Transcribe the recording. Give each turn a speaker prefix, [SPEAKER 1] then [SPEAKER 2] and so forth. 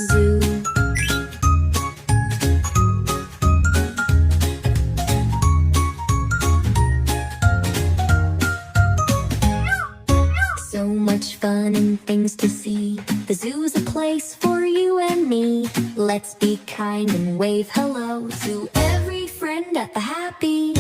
[SPEAKER 1] Zoo. So much fun and things to see. The zoo's a place for you and me. Let's be kind and wave hello to every friend at the happy